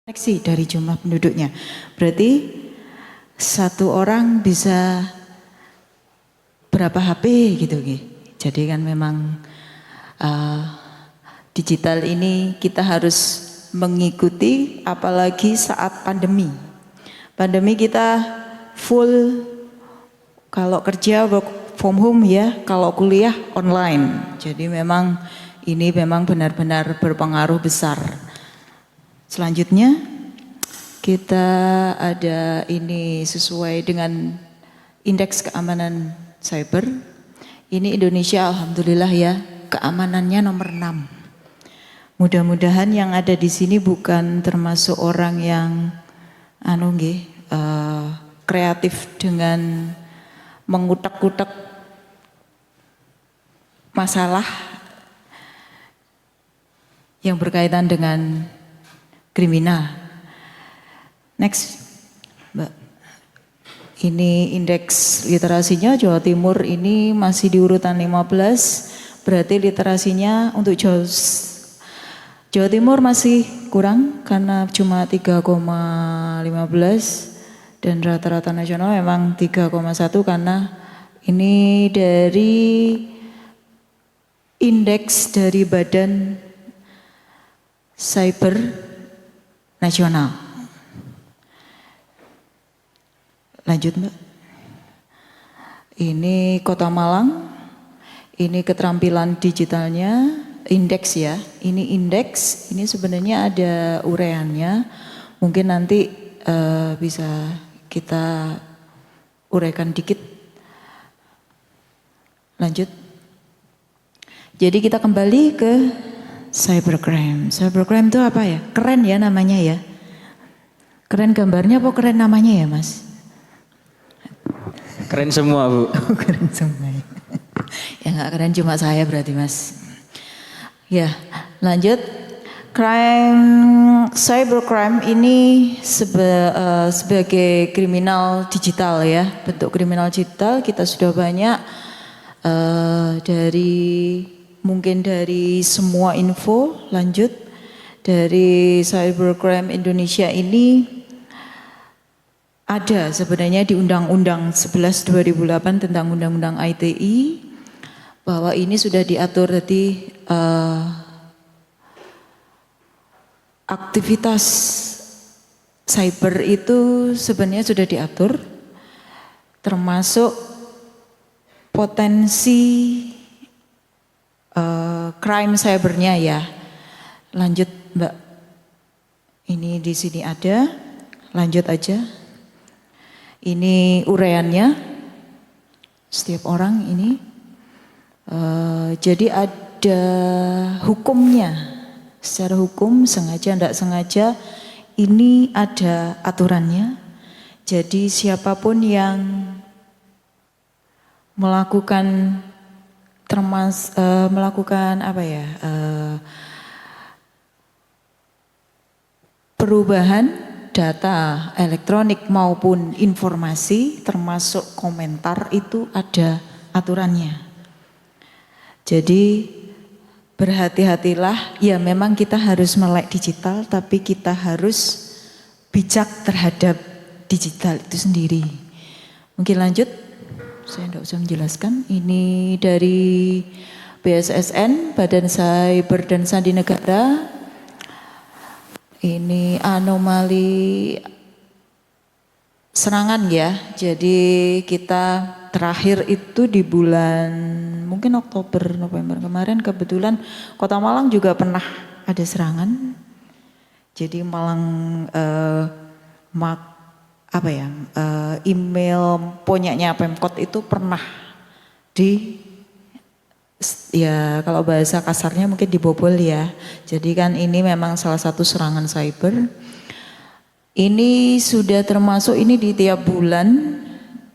Koneksi dari jumlah penduduknya. Berarti satu orang bisa berapa HP gitu. Jadi kan memang digital ini kita harus mengikuti, apalagi saat pandemi. Pandemi kita full, kalau kerja work from home ya, kalau kuliah online. Jadi memang ini memang benar-benar berpengaruh besar. Selanjutnya kita ada ini sesuai dengan indeks keamanan cyber. Ini Indonesia alhamdulillah ya, keamanannya nomor 6. Mudah-mudahan yang ada di sini bukan termasuk orang yang kreatif dengan mengutak-utak masalah yang berkaitan dengan kriminal. Next, Mbak. Ini indeks literasinya Jawa Timur ini masih di urutan 15. Berarti literasinya untuk Jawa Timur masih kurang karena cuma 3,15 dan rata-rata nasional memang 3,1 karena ini dari indeks dari Badan Cyber Nasional. Lanjut Mbak. Ini Kota Malang. Ini keterampilan digitalnya, indeks ya. Ini indeks, ini sebenarnya ada ureannya. Mungkin nanti bisa kita uraikan dikit. Lanjut. Jadi kita kembali ke cybercrime. Cybercrime itu apa ya? Keren ya namanya ya. Keren gambarnya apa keren namanya ya Mas? Keren semua Bu. Keren semua ya. Ya gak keren cuma saya berarti Mas. Ya lanjut. Cybercrime ini sebagai kriminal digital ya. Bentuk kriminal digital kita sudah banyak mungkin dari semua info. Lanjut, dari Cybercrime Indonesia ini ada sebenarnya di Undang-Undang 11 2008 tentang Undang-Undang ITE, bahwa ini sudah diatur tadi aktivitas cyber itu sebenarnya sudah diatur, termasuk potensi crime cybernya ya. Lanjut Mbak. Ini di sini ada. Lanjut aja. Ini ureannya. Setiap orang ini. Jadi ada hukumnya. Secara hukum sengaja tidak sengaja ini ada aturannya. Jadi siapapun yang melakukan perubahan data elektronik maupun informasi termasuk komentar itu ada aturannya. Jadi berhati-hatilah, ya memang kita harus melek digital tapi kita harus bijak terhadap digital itu sendiri. Mungkin lanjut. Saya tidak usah menjelaskan. Ini dari BSSN, Badan Cyber dan Sandi Negara. Ini anomali serangan ya. Jadi kita terakhir itu di bulan mungkin Oktober, November kemarin kebetulan Kota Malang juga pernah ada serangan. Jadi Malang email punyanya Pemkot itu pernah ya kalau bahasa kasarnya mungkin dibobol ya. Jadi kan ini memang salah satu serangan cyber. Ini sudah termasuk ini di tiap bulan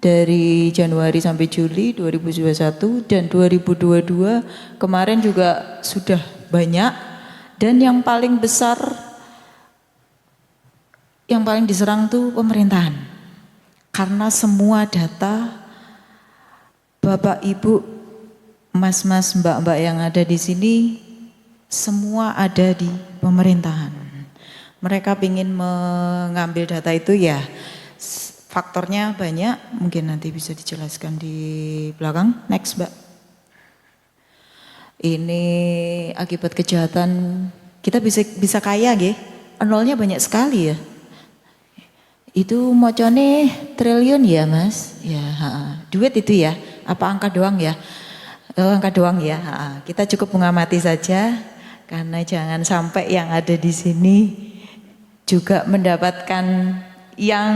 dari Januari sampai Juli 2021 dan 2022 kemarin juga sudah banyak, dan yang paling besar yang paling diserang tuh pemerintahan. Karena semua data Bapak Ibu, Mas-mas, Mbak-mbak yang ada di sini semua ada di pemerintahan. Mereka ingin mengambil data itu ya faktornya banyak, mungkin nanti bisa dijelaskan di belakang. Next, Mbak. Ini akibat kejahatan kita bisa kaya nggih. Nolnya banyak sekali ya. Itu mocone triliun ya Mas? Ya, duit itu ya? Apa angka doang ya? Oh, angka doang ya. Kita cukup mengamati saja karena jangan sampai yang ada di sini juga mendapatkan yang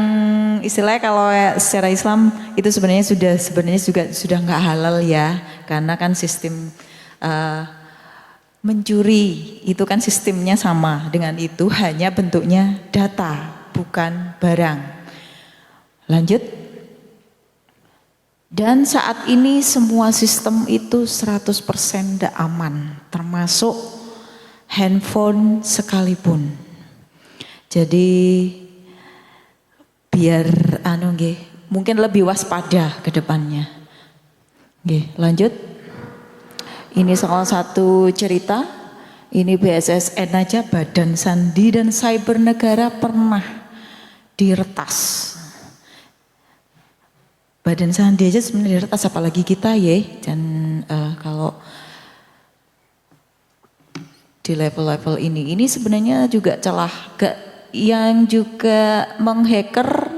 istilahnya kalau secara Islam itu sebenarnya juga sudah nggak halal ya, karena kan sistem mencuri itu kan sistemnya sama dengan itu, hanya bentuknya data bukan barang. Lanjut. Dan saat ini semua sistem itu 100% tidak aman, termasuk handphone sekalipun. Jadi biar mungkin lebih waspada ke depannya. Lanjut. Ini salah satu cerita. Ini BSSN aja, Badan Sandi dan Cyber Negara pernah diretas. Badan Sandi aja sebenarnya diretas, apalagi kita ya. Dan kalau di level-level ini sebenarnya juga celah yang juga menghacker.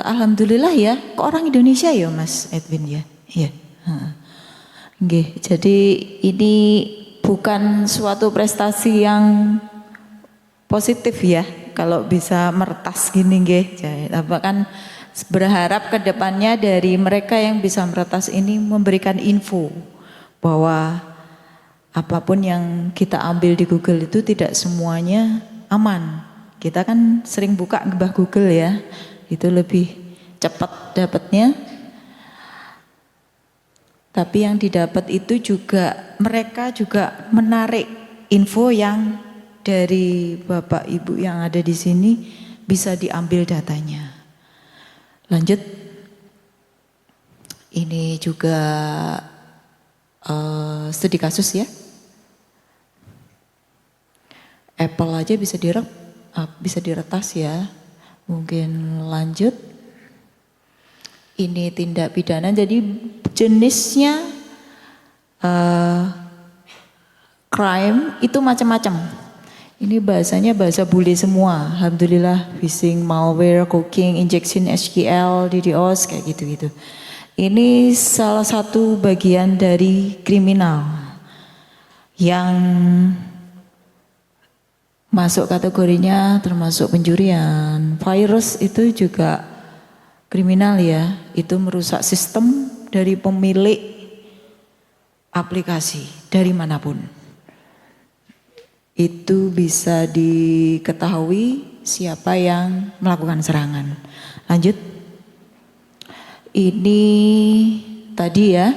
Alhamdulillah ya, kok orang Indonesia ya Mas Edwin ya. Iya. Jadi ini bukan suatu prestasi yang positif ya kalau bisa meretas gini nggih. Apa kan berharap ke depannya dari mereka yang bisa meretas ini memberikan info bahwa apapun yang kita ambil di Google itu tidak semuanya aman. Kita kan sering buka ngebah Google ya, itu lebih cepat dapatnya. Tapi yang didapat itu juga mereka juga menarik info yang dari Bapak Ibu yang ada di sini bisa diambil datanya. Lanjut. Ini juga studi kasus ya. Apple aja bisa diretas ya. Mungkin lanjut. Ini tindak pidana, jadi jenisnya crime itu macam-macam. Ini bahasanya bahasa bule semua. Alhamdulillah, phishing, malware, cooking, injection, SQL, DDoS kayak gitu-gitu. Ini salah satu bagian dari kriminal yang masuk kategorinya termasuk pencurian. Virus itu juga kriminal ya, itu merusak sistem dari pemilik aplikasi dari manapun. Itu bisa diketahui siapa yang melakukan serangan. Lanjut. Ini tadi ya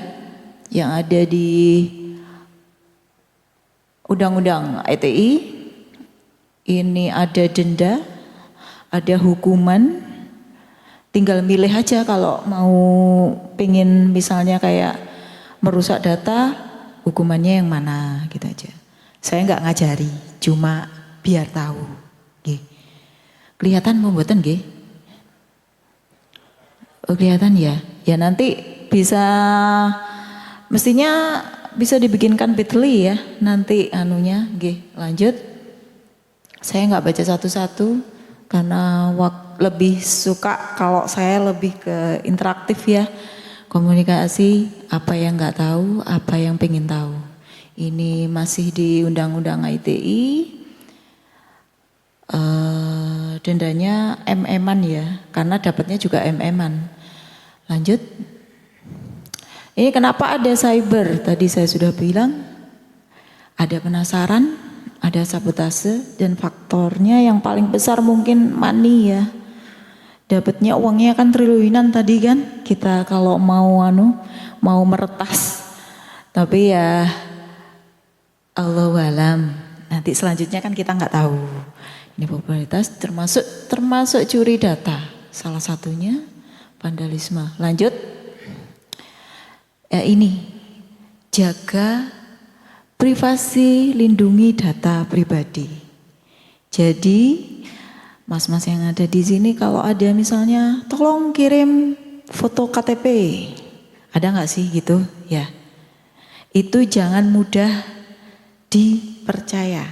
yang ada di Undang-Undang ITE. Ini ada denda, ada hukuman. Tinggal milih aja kalau mau pingin misalnya kayak merusak data, hukumannya yang mana gitu aja. Saya nggak ngajari, cuma biar tahu. Gih. Kelihatan membuatan gih? Oh, kelihatan ya? Ya nanti bisa, mestinya bisa dibikinkan bitly ya nanti anunya. Gih, lanjut. Saya nggak baca satu-satu karena lebih suka kalau saya lebih ke interaktif ya, komunikasi, apa yang nggak tahu, apa yang pengen tahu. Ini masih di Undang-Undang ITE, dendanya MM-an ya, karena dapatnya juga MM-an. Lanjut. Ini kenapa ada cyber? Tadi saya sudah bilang, ada penasaran, ada sabotase, dan faktornya yang paling besar mungkin money ya. Dapatnya uangnya kan triliunan tadi kan, kita kalau mau meretas. Tapi ya Allahu alam, nanti selanjutnya kan kita nggak tahu. Ini popularitas termasuk curi data, salah satunya vandalisme. Lanjut. Ya ini, jaga privasi, lindungi data pribadi. Jadi mas-mas yang ada di sini kalau ada misalnya tolong kirim foto KTP, ada nggak sih gitu ya? Itu jangan mudah dipercaya.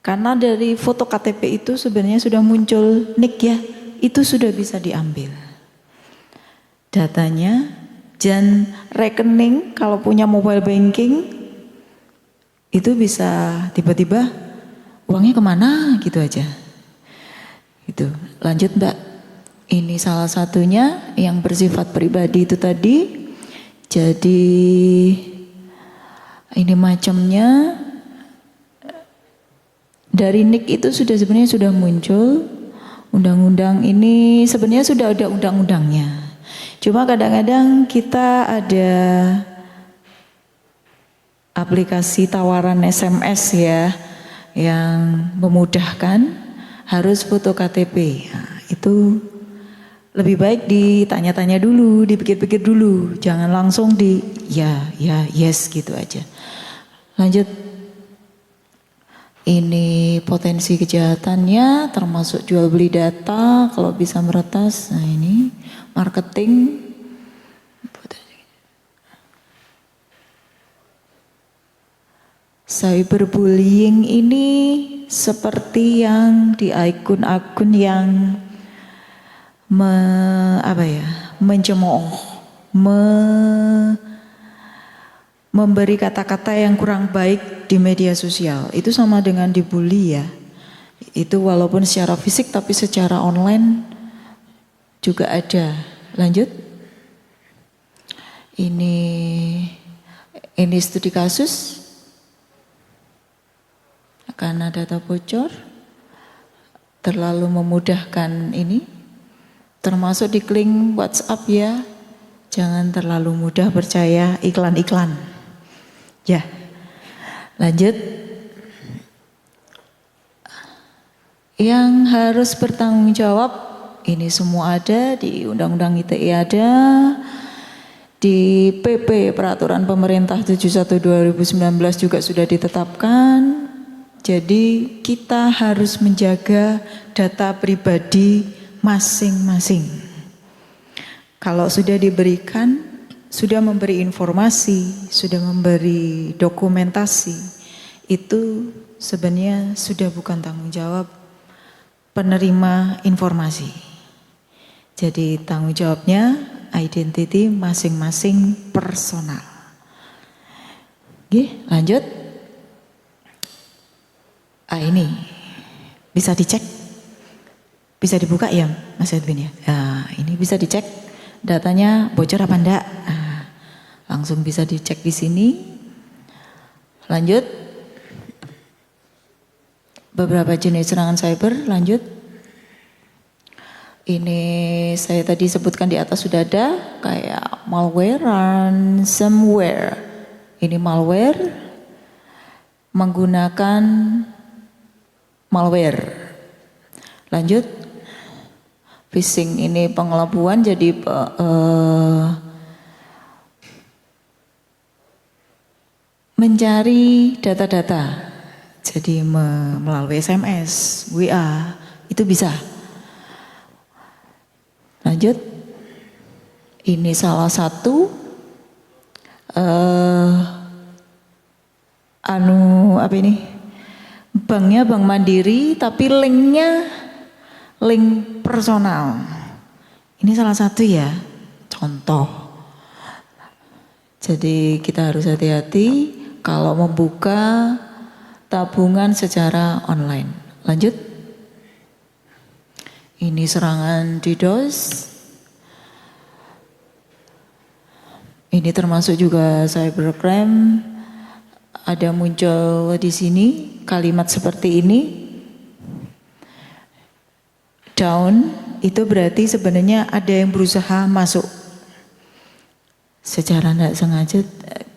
Karena dari foto KTP itu sebenarnya sudah muncul NIK ya, itu sudah bisa diambil datanya. Dan rekening kalau punya mobile banking itu bisa tiba-tiba uangnya kemana gitu aja. Itu lanjut Mbak. Ini salah satunya yang bersifat pribadi itu tadi. Jadi ini macamnya dari NIK itu sudah sebenarnya sudah muncul. Undang-undang ini sebenarnya sudah ada undang-undangnya. Cuma kadang-kadang kita ada aplikasi tawaran SMS ya yang memudahkan harus foto KTP. Nah, itu lebih baik ditanya-tanya dulu, dipikir-pikir dulu, jangan langsung ya, yes gitu aja. Lanjut. Ini potensi kejahatannya termasuk jual beli data kalau bisa meretas. Nah ini marketing. Cyberbullying ini seperti yang di akun-akun yang mencemooh, memberi kata-kata yang kurang baik di media sosial. Itu sama dengan dibully ya. Itu walaupun secara fisik tapi secara online juga ada. Lanjut. Ini studi kasus. Karena data bocor terlalu memudahkan ini, termasuk di link WhatsApp ya, jangan terlalu mudah percaya iklan-iklan. Ya, lanjut. Yang harus bertanggung jawab, ini semua ada di Undang-Undang ITE ada, di PP Peraturan Pemerintah 71/2019 juga sudah ditetapkan. Jadi kita harus menjaga data pribadi masing-masing. Kalau sudah diberikan, sudah memberi informasi, sudah memberi dokumentasi, itu sebenarnya sudah bukan tanggung jawab penerima informasi. Jadi tanggung jawabnya identiti masing-masing personal. Oke, lanjut. Ini bisa dicek, bisa dibuka ya Mas Edwin ya. Ini bisa dicek datanya bocor apa enggak. Langsung bisa dicek di sini. Lanjut. Beberapa jenis serangan cyber. Lanjut. Ini saya tadi sebutkan di atas sudah ada kayak malware, ransomware. Ini malware menggunakan malware. Lanjut. Phishing ini pengelabuan jadi mencari data-data. Jadi melalui SMS, WA, itu bisa. Lanjut. Ini salah satu banknya Bank Mandiri tapi linknya link personal. Ini salah satu ya, contoh. Jadi kita harus hati-hati kalau membuka tabungan secara online. Lanjut. Ini serangan DDoS. Ini termasuk juga cybercrime. Ada muncul di sini kalimat seperti ini. Down itu berarti sebenarnya ada yang berusaha masuk. Secara tidak sengaja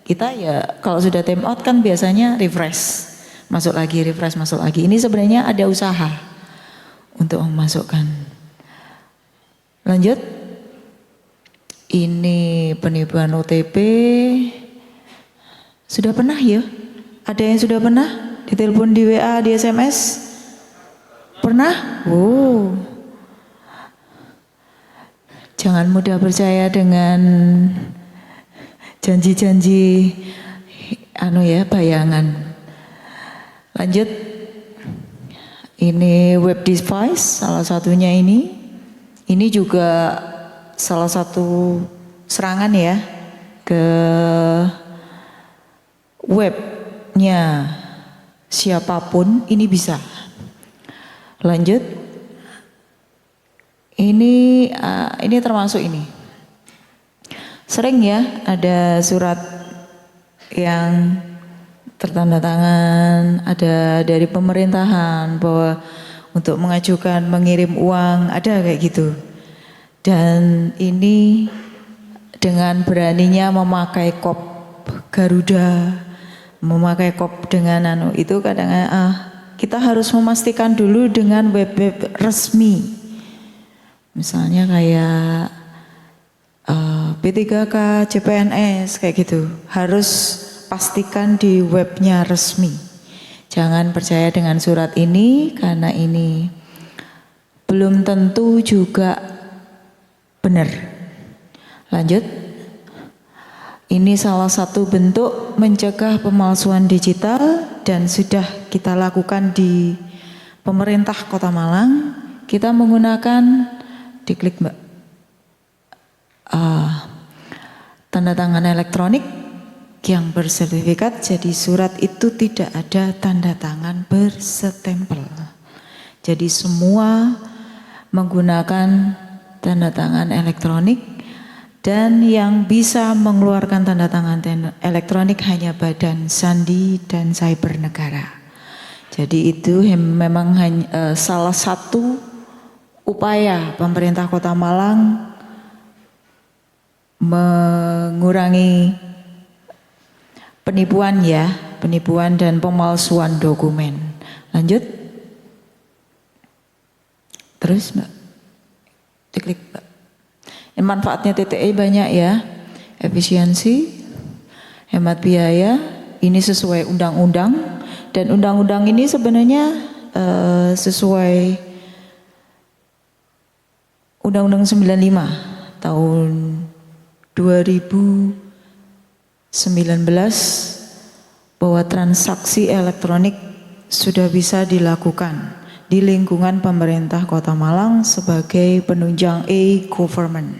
kita ya kalau sudah time out kan biasanya refresh. Masuk lagi, refresh, masuk lagi. Ini sebenarnya ada usaha untuk memasukkan. Lanjut. Ini penipuan OTP. Sudah pernah ya? Ada yang sudah pernah? Ditelepon di WA, di SMS? Pernah? Oh. Jangan mudah percaya dengan janji-janji bayangan. Lanjut. Ini web device salah satunya ini. Ini juga salah satu serangan ya ke webnya siapapun, ini bisa. Lanjut. Ini termasuk ini. Sering ya ada surat yang tertanda tangan, ada dari pemerintahan bahwa untuk mengajukan mengirim uang, ada kayak gitu. Dan ini dengan beraninya memakai kop Garuda, memakai kop dengan itu kadang-kadang kita harus memastikan dulu dengan web-web resmi. Misalnya kayak P3K, CPNS kayak gitu. Harus pastikan di webnya resmi. Jangan percaya dengan surat ini karena ini belum tentu juga benar. Lanjut. Ini salah satu bentuk mencegah pemalsuan digital dan sudah kita lakukan di pemerintah Kota Malang. Kita menggunakan, diklik Mbak, tanda tangan elektronik yang bersertifikat, jadi surat itu tidak ada tanda tangan berstempel. Jadi semua menggunakan tanda tangan elektronik dan yang bisa mengeluarkan tanda tangan elektronik hanya Badan Sandi dan Cyber Negara. Jadi itu memang hanya salah satu upaya pemerintah Kota Malang mengurangi penipuan dan pemalsuan dokumen. Lanjut. Terus Mbak, diklik Mbak. Manfaatnya TTE banyak ya, efisiensi, hemat biaya, ini sesuai undang-undang dan undang-undang ini sebenarnya sesuai Undang-Undang 95 tahun 2019 bahwa transaksi elektronik sudah bisa dilakukan di lingkungan pemerintah Kota Malang sebagai penunjang e-government.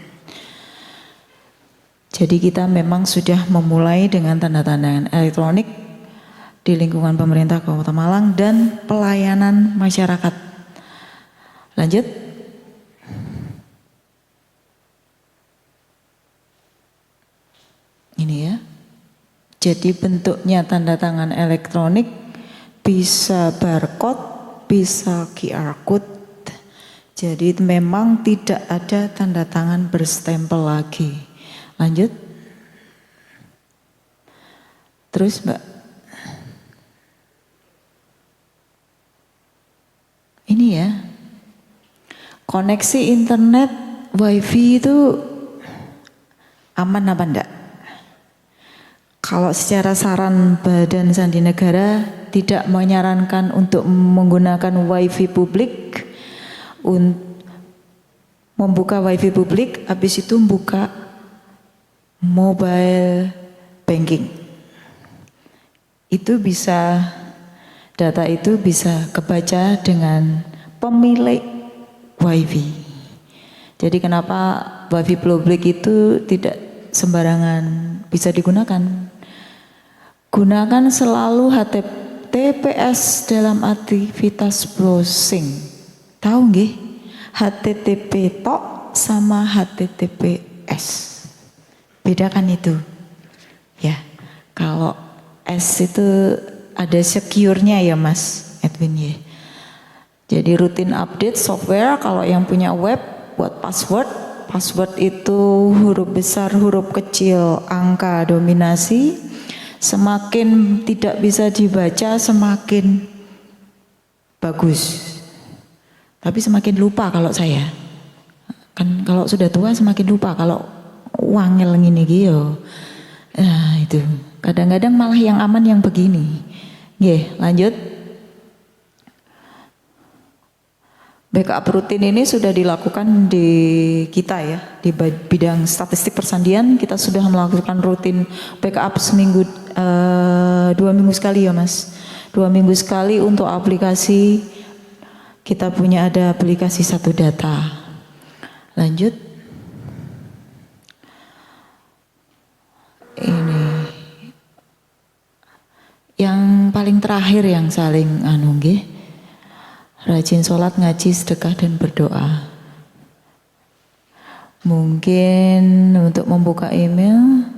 Jadi kita memang sudah memulai dengan tanda tangan elektronik di lingkungan pemerintah Kota Malang dan pelayanan masyarakat. Lanjut. Ini ya. Jadi bentuknya tanda tangan elektronik bisa barcode, bisa QR code. Jadi memang tidak ada tanda tangan berstempel lagi. Lanjut. Terus Mbak. Ini ya. Koneksi internet WiFi itu aman apa enggak? Kalau secara saran Badan Sandi Negara tidak menyarankan untuk menggunakan WiFi publik, membuka WiFi publik, habis itu membuka mobile banking. Itu bisa, data itu bisa kebaca dengan pemilik WiFi. Jadi kenapa WiFi publik itu tidak sembarangan bisa digunakan? Gunakan selalu HTTPS dalam aktivitas browsing. Tahu nggih? HTTP tok sama HTTPS. Bedakan itu. Ya. Kalau S itu ada secure-nya ya Mas Edwin ya. Jadi rutin update software kalau yang punya web buat password. Password itu huruf besar, huruf kecil, angka dominasi. Semakin tidak bisa dibaca semakin bagus. Tapi semakin lupa kalau saya. Kan kalau sudah tua semakin lupa kalau wangel ngene iki yo. Nah, itu. Kadang-kadang malah yang aman yang begini. Nggih, lanjut. Backup rutin ini sudah dilakukan di kita ya, di bidang statistik persandian kita sudah melakukan rutin backup seminggu, 2 minggu sekali ya Mas. 2 minggu sekali untuk aplikasi, kita punya ada aplikasi Satu Data. Lanjut. Ini yang paling terakhir yang saling nggih. Rajin sholat, ngaji, sedekah, dan berdoa. Mungkin untuk membuka email,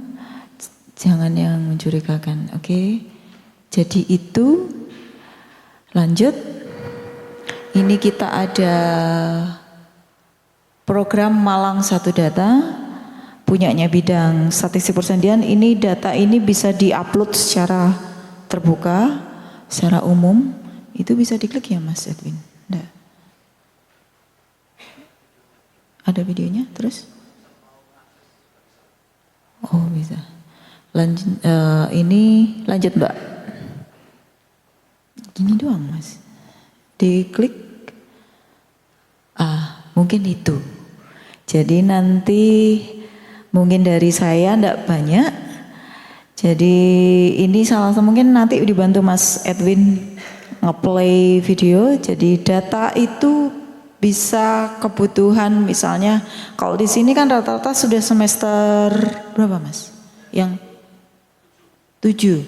jangan yang mencurigakan, oke? Jadi itu, lanjut. Ini kita ada program Malang Satu Data, punyanya bidang statistik persandian. Ini data ini bisa diupload secara terbuka, secara umum. Itu bisa diklik ya Mas Edwin? Enggak. Ada videonya terus? Oh bisa. Lanjut, ini lanjut Mbak. Gini doang Mas. Diklik. Mungkin itu. Jadi nanti mungkin dari saya enggak banyak. Jadi ini salah satu mungkin nanti dibantu Mas Edwin ngeplay video. Jadi data itu bisa kebutuhan, misalnya kalau di sini kan rata-rata sudah semester berapa Mas? Yang 7,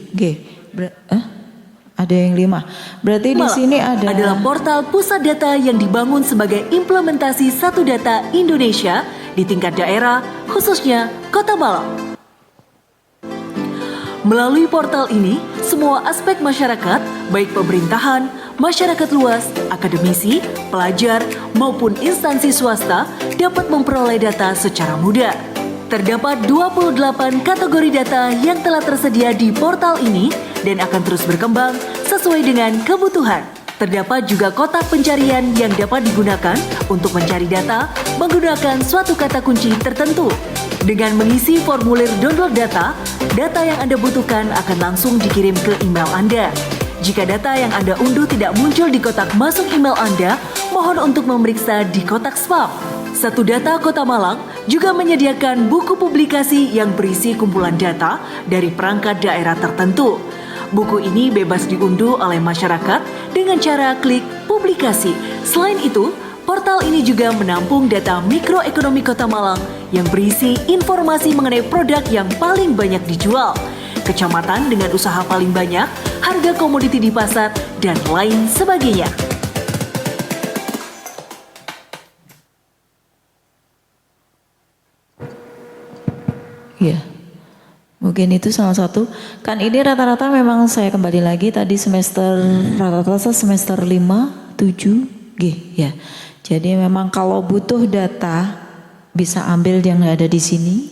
ada yang 5. Berarti di sini adalah portal pusat data yang dibangun sebagai implementasi Satu Data Indonesia di tingkat daerah, khususnya Kota Malang. Melalui portal ini, semua aspek masyarakat, baik pemerintahan, masyarakat luas, akademisi, pelajar, maupun instansi swasta dapat memperoleh data secara mudah. Terdapat 28 kategori data yang telah tersedia di portal ini dan akan terus berkembang sesuai dengan kebutuhan. Terdapat juga kotak pencarian yang dapat digunakan untuk mencari data menggunakan suatu kata kunci tertentu. Dengan mengisi formulir download data, data yang Anda butuhkan akan langsung dikirim ke email Anda. Jika data yang Anda unduh tidak muncul di kotak masuk email Anda, mohon untuk memeriksa di kotak spam. Satu Data Kota Malang juga menyediakan buku publikasi yang berisi kumpulan data dari perangkat daerah tertentu. Buku ini bebas diunduh oleh masyarakat dengan cara klik publikasi. Selain itu, portal ini juga menampung data mikroekonomi Kota Malang yang berisi informasi mengenai produk yang paling banyak dijual, kecamatan dengan usaha paling banyak, harga komoditi di pasar, dan lain sebagainya. Iya, mungkin itu salah satu. Kan ini rata-rata memang saya kembali lagi tadi semester rata-rata semester 5, 7, ya. Jadi memang kalau butuh data bisa ambil yang ada di sini.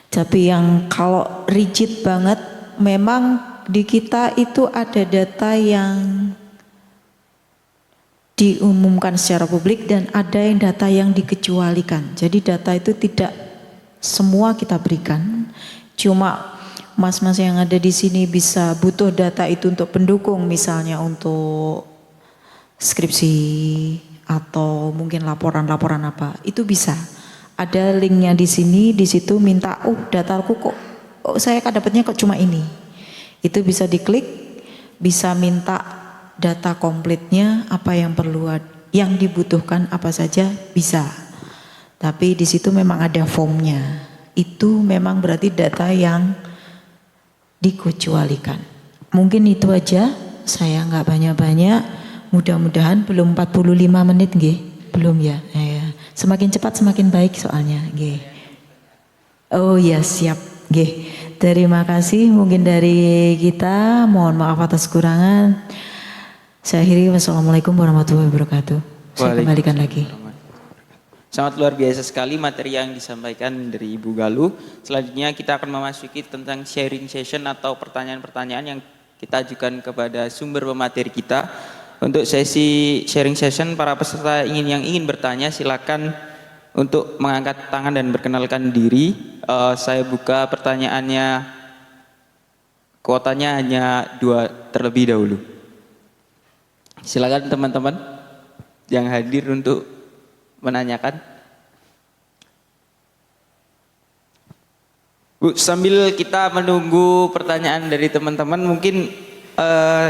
Tapi yang kalau rigid banget, memang di kita itu ada data yang diumumkan secara publik dan ada yang data yang dikecualikan. Jadi data itu tidak semua kita berikan. Cuma mas-mas yang ada di sini bisa butuh data itu untuk pendukung, misalnya untuk skripsi atau mungkin laporan-laporan apa, itu bisa. Ada linknya di sini, di situ minta, dataku kok saya dapatnya kok cuma ini. Itu bisa diklik, bisa minta data komplitnya, apa yang perlu, yang dibutuhkan apa saja bisa. Tapi di situ memang ada formnya. Itu memang berarti data yang dikecualikan. Mungkin itu aja, saya nggak banyak-banyak. Mudah-mudahan belum 45 menit nggih. Belum ya. Semakin cepat semakin baik soalnya nggih. Oh ya, siap nggih. Terima kasih mungkin dari kita. Mohon maaf atas kekurangan. Saya akhiri, wassalamualaikum warahmatullahi wabarakatuh. Saya kembalikan lagi. Sangat luar biasa sekali materi yang disampaikan dari Ibu Galuh. Selanjutnya kita akan memasuki tentang sharing session atau pertanyaan-pertanyaan yang kita ajukan kepada sumber pemateri kita. Untuk sesi sharing session, para peserta yang ingin bertanya silakan untuk mengangkat tangan dan berkenalkan diri. Saya buka pertanyaannya, kuotanya hanya 2 terlebih dahulu. Silakan teman-teman. yang hadir untuk menanyakan. Bu, sambil kita menunggu pertanyaan dari teman-teman, mungkin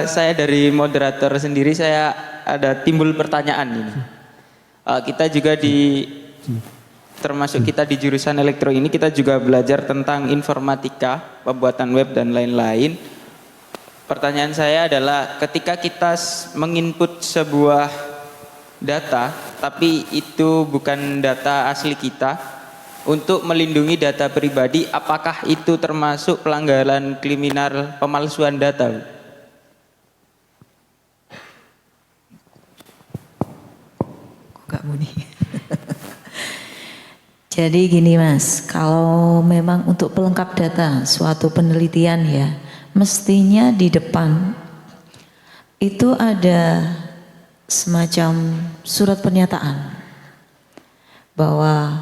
saya dari moderator sendiri saya ada timbul pertanyaan ini. Kita juga termasuk kita di jurusan elektro ini, kita juga belajar tentang informatika, pembuatan web dan lain-lain. Pertanyaan saya adalah ketika kita menginput sebuah data, tapi itu bukan data asli kita, untuk melindungi data pribadi, apakah itu termasuk pelanggaran kriminal pemalsuan data? Kok Muni? Jadi gini Mas, kalau memang untuk pelengkap data suatu penelitian ya, mestinya di depan itu ada semacam surat pernyataan bahwa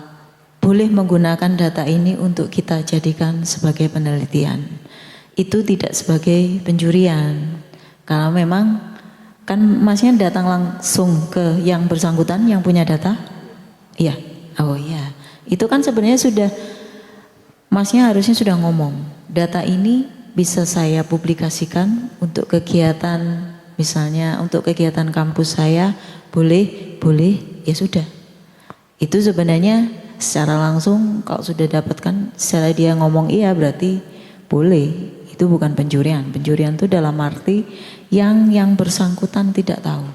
boleh menggunakan data ini untuk kita jadikan sebagai penelitian. Itu tidak sebagai pencurian. Karena memang kan Masnya datang langsung ke yang bersangkutan yang punya data? Iya. Oh iya. Itu kan sebenarnya sudah Masnya harusnya sudah ngomong. Data ini bisa saya publikasikan untuk kegiatan, misalnya untuk kegiatan kampus saya, boleh, ya sudah. Itu sebenarnya secara langsung kalau sudah dapatkan, secara dia ngomong iya berarti boleh. Itu bukan pencurian. Pencurian itu dalam arti yang bersangkutan tidak tahu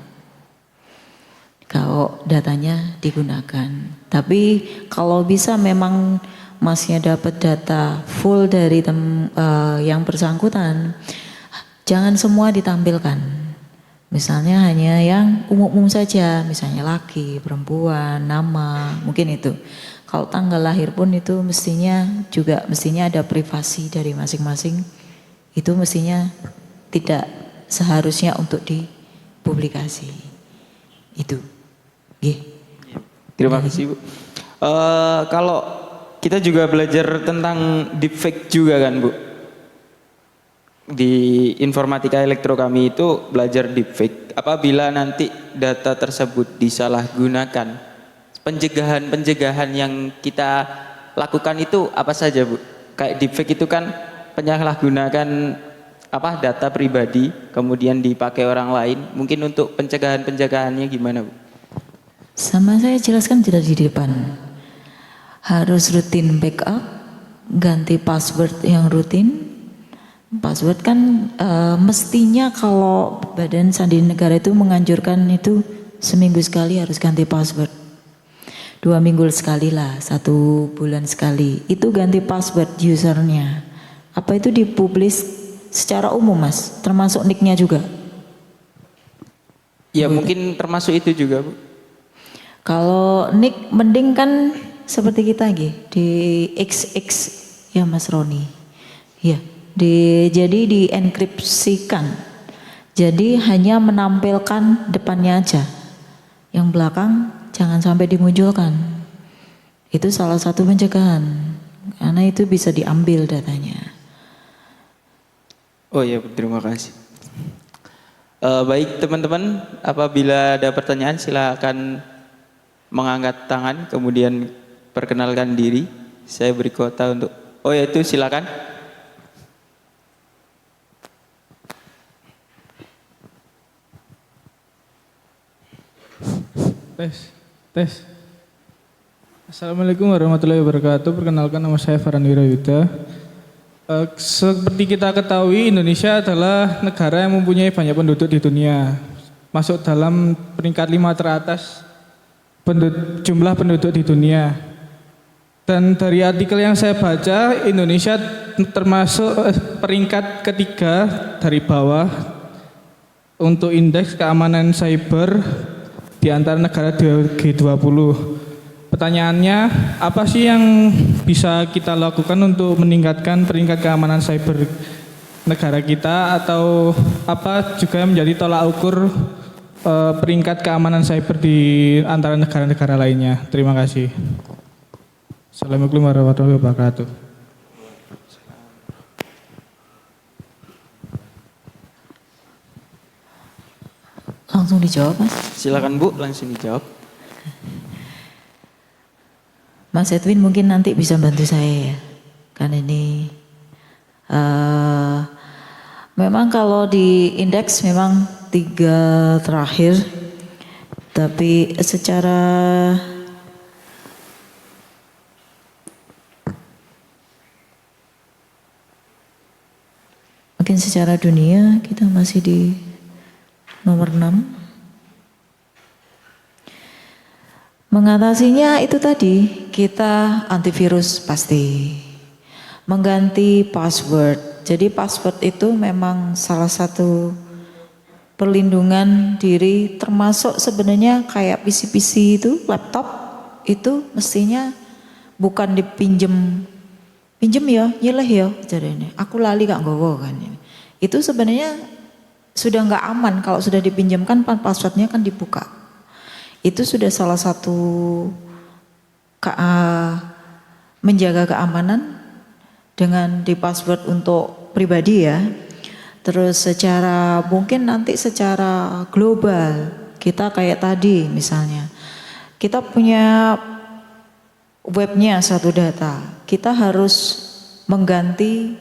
kalau datanya digunakan. Tapi kalau bisa memang Masnya dapat data full dari yang bersangkutan, jangan semua ditampilkan. Misalnya hanya yang umum-umum saja, misalnya laki, perempuan, nama, mungkin itu. Kalau tanggal lahir pun itu mestinya ada privasi dari masing-masing. Itu mestinya tidak seharusnya untuk dipublikasi. Itu. Terima kasih Bu. Kalau kita juga belajar tentang deepfake juga kan Bu. Di informatika elektro kami itu belajar deepfake. Apabila nanti data tersebut disalahgunakan, pencegahan yang kita lakukan itu apa saja Bu? Kayak deepfake itu kan penyalahgunakan data pribadi kemudian dipakai orang lain. Mungkin untuk pencegahannya gimana Bu? Sama saya jelaskan tidak di depan. Harus rutin backup, ganti password yang rutin. Password kan mestinya kalau Badan Sandi Negara itu menganjurkan itu seminggu sekali harus ganti password. 2 minggu sekali lah, 1 bulan sekali. Itu ganti password usernya. Apa itu dipublis secara umum Mas? Termasuk nicknya juga? Ya mungkin termasuk itu juga Bu. Kalau nick mending kan seperti kita di XX ya Mas Roni. Ya, jadi dienkripsikan. Jadi hanya menampilkan depannya aja. Yang belakang jangan sampai dimunculkan. Itu salah satu pencegahan. Karena itu bisa diambil datanya. Oh ya, terima kasih. Baik teman-teman, apabila ada pertanyaan silakan mengangkat tangan, kemudian perkenalkan diri. Saya beri kuota untuk. Oh ya itu silakan. Tes. Assalamualaikum warahmatullahi wabarakatuh. Perkenalkan nama saya Farhan Wirayuda. Seperti kita ketahui, Indonesia adalah negara yang mempunyai banyak penduduk di dunia. Masuk dalam peringkat 5 teratas jumlah penduduk di dunia. Dan dari artikel yang saya baca, Indonesia termasuk peringkat ketiga dari bawah untuk indeks keamanan cyber di antara negara G20. Pertanyaannya, apa sih yang bisa kita lakukan untuk meningkatkan peringkat keamanan cyber negara kita, atau apa juga yang menjadi tolak ukur peringkat keamanan cyber di antara negara-negara lainnya? Terima kasih. Assalamualaikum warahmatullahi wabarakatuh. Langsung dijawab, Mas. Silakan Bu, langsung dijawab. Mas Edwin mungkin nanti bisa bantu saya ya. Kan ini memang kalau di indeks memang 3 terakhir, tapi mungkin secara dunia kita masih di nomor 6. Mengatasinya itu tadi, kita antivirus pasti. Mengganti password. Jadi password itu memang salah satu perlindungan diri, termasuk sebenarnya kayak PC-PC itu, laptop itu mestinya bukan dipinjem ya, nyileh ya, jadi ini. Aku lali gak nggowo kan ini. Itu sebenarnya sudah nggak aman kalau sudah dipinjamkan passwordnya kan dibuka. Itu sudah salah satu menjaga keamanan dengan di password untuk pribadi ya. Terus mungkin nanti secara global kita kayak tadi misalnya kita punya webnya satu data, kita harus mengganti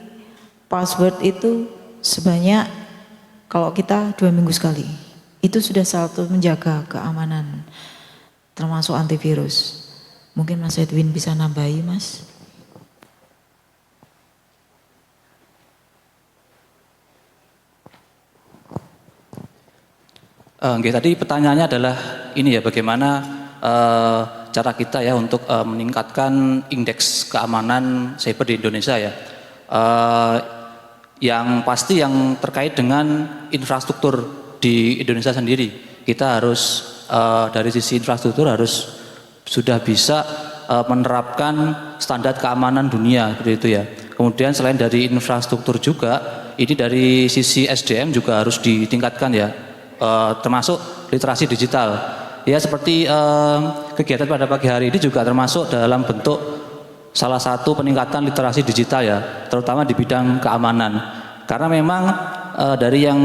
password itu sebanyak kalau kita 2 minggu sekali. Itu sudah satu menjaga keamanan termasuk antivirus. Mungkin Mas Edwin bisa nambahi, Mas. Tadi pertanyaannya adalah ini ya, bagaimana cara kita ya untuk meningkatkan indeks keamanan cyber di Indonesia ya. Yang pasti yang terkait dengan infrastruktur di Indonesia sendiri, kita harus dari sisi infrastruktur harus sudah bisa menerapkan standar keamanan dunia seperti itu ya. Kemudian selain dari infrastruktur juga, ini dari sisi SDM juga harus ditingkatkan ya, termasuk literasi digital. Ya seperti kegiatan pada pagi hari ini juga termasuk dalam bentuk salah satu peningkatan literasi digital ya, terutama di bidang keamanan. Karena memang dari yang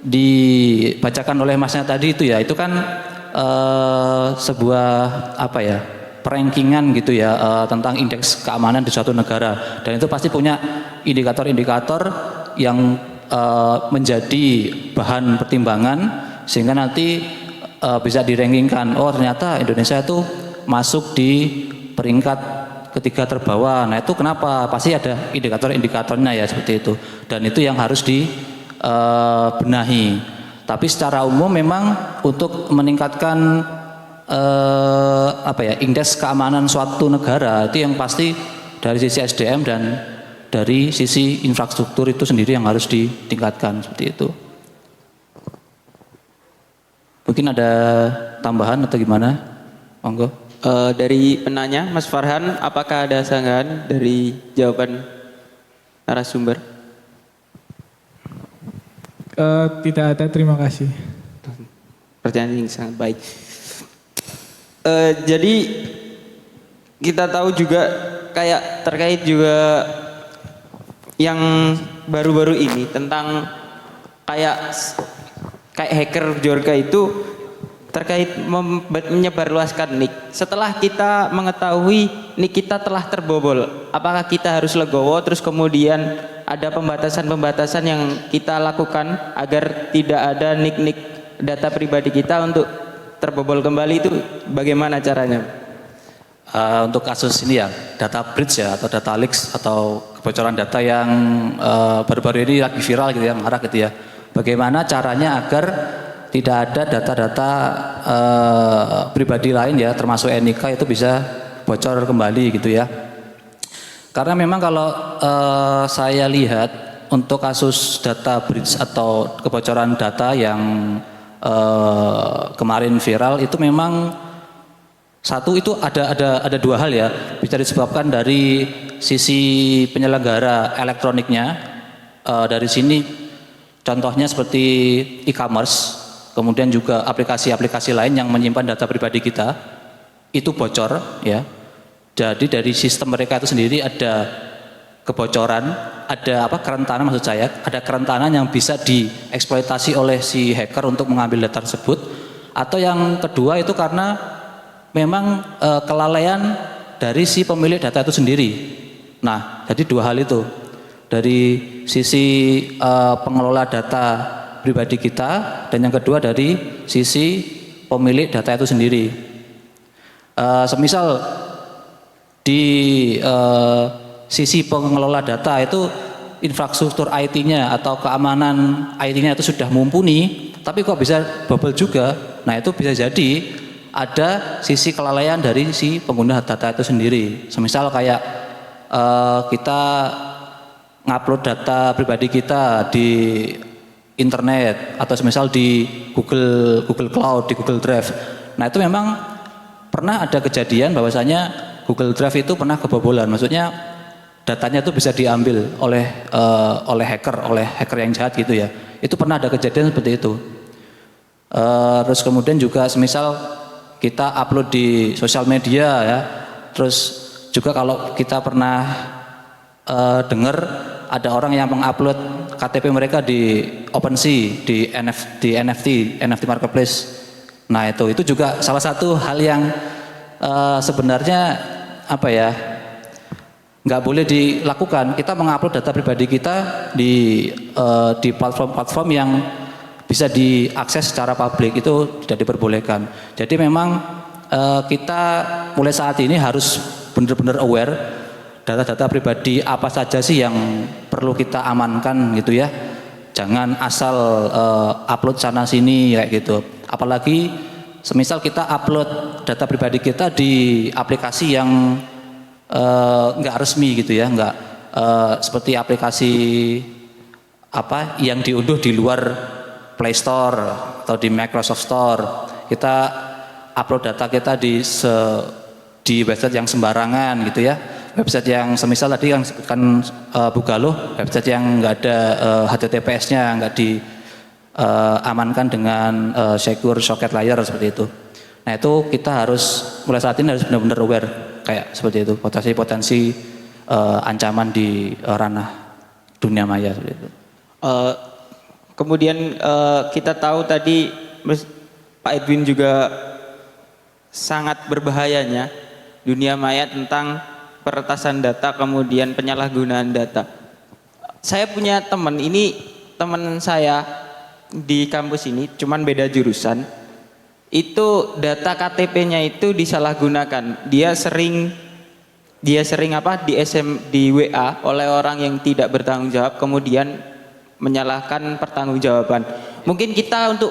dibacakan oleh Masnya tadi itu ya, itu kan sebuah apa ya, perankingan gitu ya tentang indeks keamanan di suatu negara, dan itu pasti punya indikator-indikator yang menjadi bahan pertimbangan sehingga nanti bisa dirankingkan, oh ternyata Indonesia itu masuk di peringkat ketiga terbawah. Nah itu kenapa? Pasti ada indikator-indikatornya ya seperti itu, dan itu yang harus benahi. Tapi secara umum memang untuk meningkatkan indeks keamanan suatu negara itu yang pasti dari sisi SDM dan dari sisi infrastruktur itu sendiri yang harus ditingkatkan seperti itu. Mungkin ada tambahan atau gimana? Monggo. Dari penanya Mas Farhan, apakah ada sanggahan dari jawaban narasumber? Tidak ada, terima kasih. Pertanyaan yang sangat baik. Jadi kita tahu juga kayak terkait juga yang baru-baru ini tentang kayak hacker Bjorka itu terkait menyebarluaskan nick. Setelah kita mengetahui nick kita telah terbobol, apakah kita harus legowo terus kemudian ada pembatasan-pembatasan yang kita lakukan agar tidak ada nick-nick data pribadi kita untuk terbobol kembali, itu bagaimana caranya? Untuk kasus ini ya, data breach ya atau data leaks atau kebocoran data yang baru-baru ini lagi viral gitu ya, marak gitu ya. Bagaimana caranya agar tidak ada data-data pribadi lain ya, termasuk NIK itu bisa bocor kembali gitu ya. Karena memang kalau saya lihat untuk kasus data breach atau kebocoran data yang kemarin viral itu memang satu itu ada dua hal ya, bisa disebabkan dari sisi penyelenggara elektroniknya. Dari sini contohnya seperti e-commerce, kemudian juga aplikasi-aplikasi lain yang menyimpan data pribadi kita itu bocor ya. Jadi dari sistem mereka itu sendiri ada kebocoran ada apa kerentanan, maksud saya ada kerentanan yang bisa dieksploitasi oleh si hacker untuk mengambil data tersebut. Atau yang kedua itu karena memang kelalaian dari si pemilik data itu sendiri. Nah, jadi dua hal itu. Dari sisi pengelola data pribadi kita, dan yang kedua dari sisi pemilik data itu sendiri. Semisal di sisi pengelola data itu infrastruktur IT-nya atau keamanan IT-nya itu sudah mumpuni, tapi kok bisa bubble juga. Nah, itu bisa jadi ada sisi kelalaian dari si pengguna data itu sendiri. Semisal kayak kita ngupload data pribadi kita di internet atau semisal di Google Cloud, di Google Drive. Nah, itu memang pernah ada kejadian bahwasanya Google Drive itu pernah kebobolan. Maksudnya datanya itu bisa diambil oleh hacker yang jahat gitu ya. Itu pernah ada kejadian seperti itu. Terus kemudian juga semisal kita upload di sosial media ya. Terus juga kalau kita pernah dengar ada orang yang mengupload KTP mereka di OpenSea, di NFT Marketplace. Nah, itu juga salah satu hal yang sebenarnya apa ya, nggak boleh dilakukan. Kita mengupload data pribadi kita di platform-platform yang bisa diakses secara publik, itu tidak diperbolehkan. Jadi memang kita mulai saat ini harus benar-benar aware data-data pribadi apa saja sih yang perlu kita amankan gitu ya. Jangan asal upload sana sini kayak gitu. Apalagi semisal kita upload data pribadi kita di aplikasi yang nggak resmi gitu ya, nggak seperti aplikasi apa yang diunduh di luar Play Store atau di Microsoft Store. Kita upload data kita di website yang sembarangan gitu ya. Website yang semisal tadi yang kan Bugaloh, website yang nggak ada HTTPS-nya, nggak diamankan dengan secure socket layer seperti itu. Nah, itu kita harus mulai saat ini harus benar-benar aware kayak seperti itu, potensi ancaman di ranah dunia maya seperti itu. Kemudian kita tahu tadi Pak Edwin juga sangat berbahayanya dunia maya tentang peretasan data, kemudian penyalahgunaan data. Saya punya teman, ini teman saya di kampus ini, cuman beda jurusan. Itu data KTP-nya itu disalahgunakan. Dia sering apa di WA oleh orang yang tidak bertanggung jawab, kemudian menyalahkan pertanggungjawaban. Mungkin kita untuk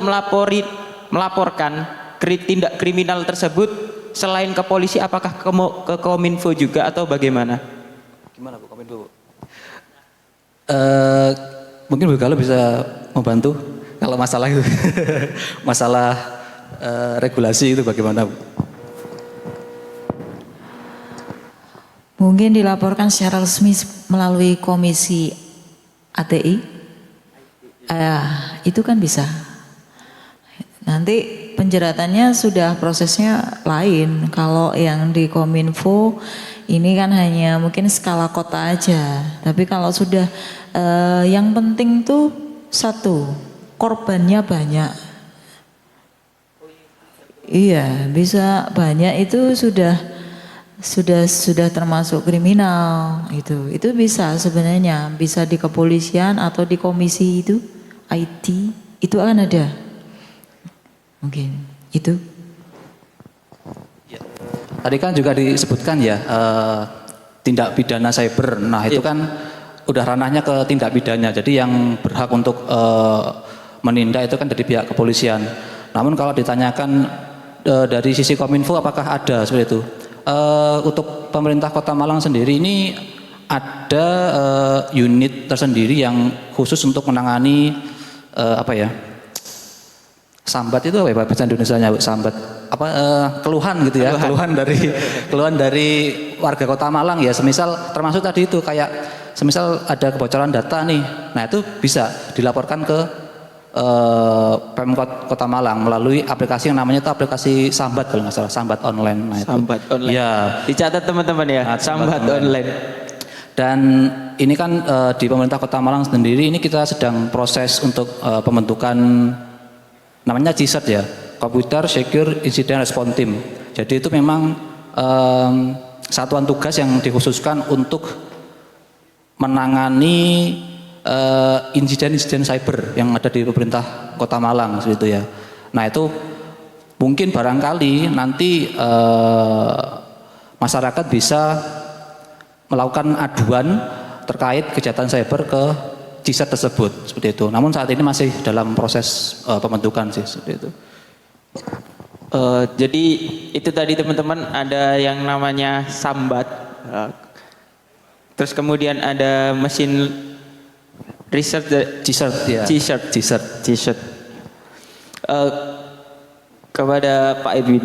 melaporkan tindak kriminal tersebut selain ke polisi, apakah ke Kominfo juga atau bagaimana? Gimana Bu Kominfo? Mungkin Bu Galo bisa membantu kalau masalah itu, masalah regulasi itu bagaimana Bu? Mungkin dilaporkan secara resmi melalui komisi ATI. Itu kan bisa. Nanti penjeratannya sudah prosesnya lain. Kalau yang di Kominfo ini kan hanya mungkin skala kota aja. Tapi kalau sudah yang penting tuh satu, korbannya banyak. Iya, bisa banyak itu sudah termasuk kriminal itu. Itu bisa sebenarnya, bisa di kepolisian atau di komisi itu IT itu akan ada. Mungkin itu. Ya. Tadi kan juga disebutkan ya tindak pidana cyber. Nah, itu kan udah ranahnya ke tindak pidana. Jadi yang berhak untuk menindak itu kan dari pihak kepolisian. Namun kalau ditanyakan dari sisi Kominfo apakah ada seperti itu? Untuk pemerintah Kota Malang sendiri ini ada unit tersendiri yang khusus untuk menangani apa ya? Sambat itu apa ya bahasa Indonesianya? Sambat apa keluhan gitu ya, keluhan dari warga Kota Malang ya, semisal termasuk tadi itu kayak semisal ada kebocoran data nih. Nah, itu bisa dilaporkan ke Pemkot Kota Malang melalui aplikasi yang namanya itu aplikasi Sambat kalau nggak salah, Sambat Online. Nah, itu. Sambat Online. Ya. Dicatat teman-teman ya, Sambat online. Dan ini kan di pemerintah Kota Malang sendiri ini kita sedang proses untuk pembentukan namanya CSIRT ya, Computer Secure Incident Response Team. Jadi itu memang satuan tugas yang dikhususkan untuk menangani insiden-insiden cyber yang ada di pemerintah Kota Malang seperti itu ya. Nah itu mungkin barangkali nanti masyarakat bisa melakukan aduan terkait kejahatan cyber ke CSIRT tersebut seperti itu. Namun saat ini masih dalam proses pembentukan sih seperti itu. Jadi itu tadi teman-teman ada yang namanya sambat, terus kemudian ada mesin research CSIRT ya. CSIRT. Kepada Pak Edwin,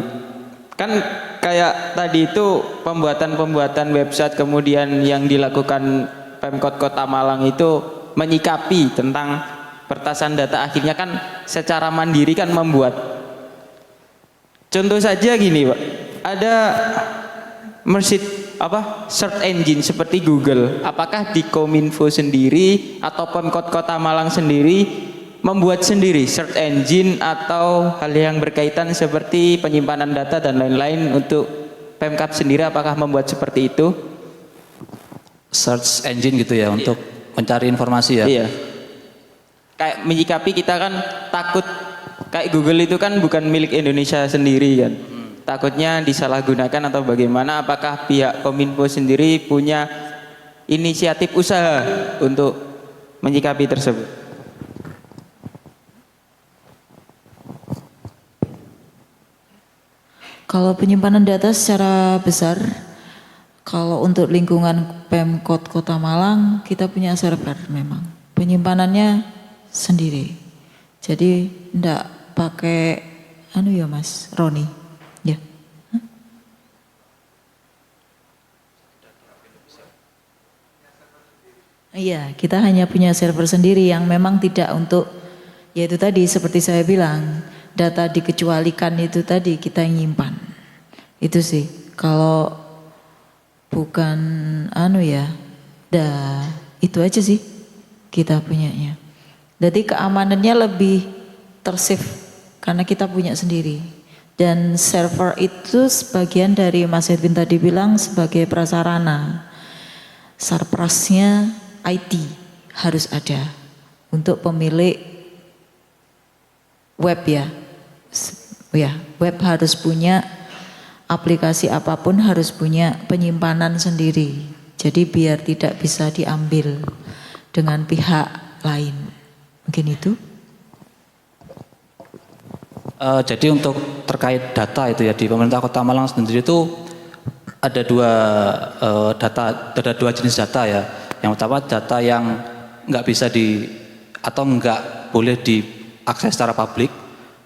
kan kayak tadi itu pembuatan website kemudian yang dilakukan Pemkot Kota Malang itu menyikapi tentang pertasan data, akhirnya kan secara mandiri kan membuat. Contoh saja gini Pak, ada search engine seperti Google, apakah di Kominfo sendiri atau Pemkot Kota Malang sendiri membuat sendiri search engine atau hal yang berkaitan seperti penyimpanan data dan lain-lain untuk Pemkap sendiri, apakah membuat seperti itu? Search engine gitu ya, untuk mencari informasi ya. Iya. Kayak menyikapi kita kan takut, kayak Google itu kan bukan milik Indonesia sendiri kan. Takutnya disalahgunakan atau bagaimana, apakah pihak Kominfo sendiri punya inisiatif usaha untuk menyikapi tersebut? Kalau penyimpanan data secara besar, kalau untuk lingkungan Pemkot Kota Malang, kita punya server memang. Penyimpanannya sendiri. Jadi enggak pakai ya Mas Roni. Ya. Iya, kita hanya punya server sendiri yang memang tidak untuk, yaitu tadi seperti saya bilang, data dikecualikan itu tadi kita yang nyimpan. Itu sih, kalau bukan itu aja sih kita punyanya. Jadi keamanannya lebih tersave karena kita punya sendiri. Dan server itu sebagian dari Mas Edwin tadi bilang sebagai prasarana. Sarprasnya IT harus ada untuk pemilik web ya. Web harus punya aplikasi apapun, harus punya penyimpanan sendiri. Jadi biar tidak bisa diambil dengan pihak lain. Mungkin itu. Jadi untuk terkait data itu ya, di pemerintah Kota Malang sendiri itu ada dua jenis data ya. Yang pertama data yang nggak bisa atau nggak boleh diakses secara publik,